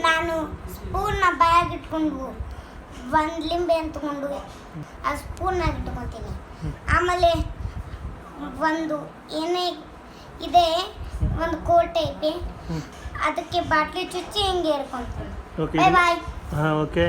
ನಾನು ಸ್ಪೂನ್ನ ಬಾಯಾಗಿ ಇಟ್ಕೊಂಡು ಒಂದು ಲಿಂಬೆ ತಗೊಂಡು ಆ ಸ್ಪೂನ್ನಾಗಿ ಇಟ್ಕೊತೀನಿ. ಆಮೇಲೆ ಒಂದು ಏನೇ ಇದೆ ಒಂದು ಕೋಟೆ ಐತಿ, ಅದಕ್ಕೆ ಬಾಟ್ಲಿ ಚುಚ್ಚಿ ಹಿಂಗೆ ಇಟ್ಕೊತೀನಿ. ಬಾಯ್ ಬಾಯ್. ಹಾಂ, ಓಕೆ.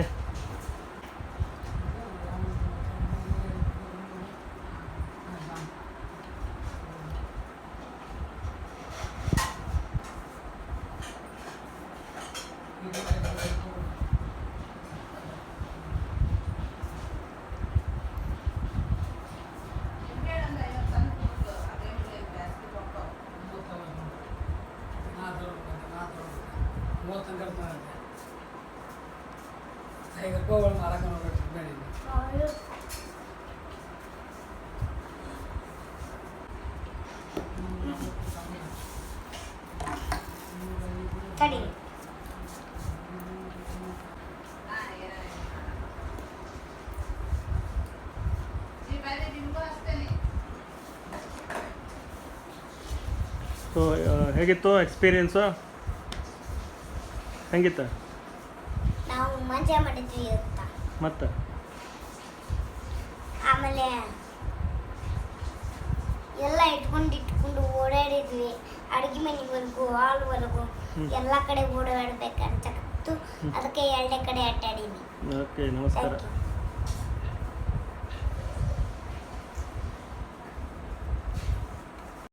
ಕಡಿ ಸೊ ಹೇಗಿತ್ತು ಎಕ್ಸ್ಪೀರಿಯನ್ಸು? ಹೆಂಗಿತ್ತು? ನಾವು ಮಜಾ ಮಾಡಿದ್ವಿ ಅಂತ. ಮತ್ತೆ ಆಮೇಲೆ ಎಲ್ಲ ಇಟ್ಕೊಂಡು ಓಡಾಡಿದ್ವಿ. ಅಡುಗೆ ಮನೆವರೆಗೂ ಹಾಲ್ವರೆಗೂ ಎಲ್ಲ ಕಡೆ ಓಡಾಡ್ಬೇಕಂತ ಅದಕ್ಕೆ ಎರಡನೇ ಕಡೆ ಆಟಾಡೀನಿ. ಓಕೆ, ನಮಸ್ಕಾರ.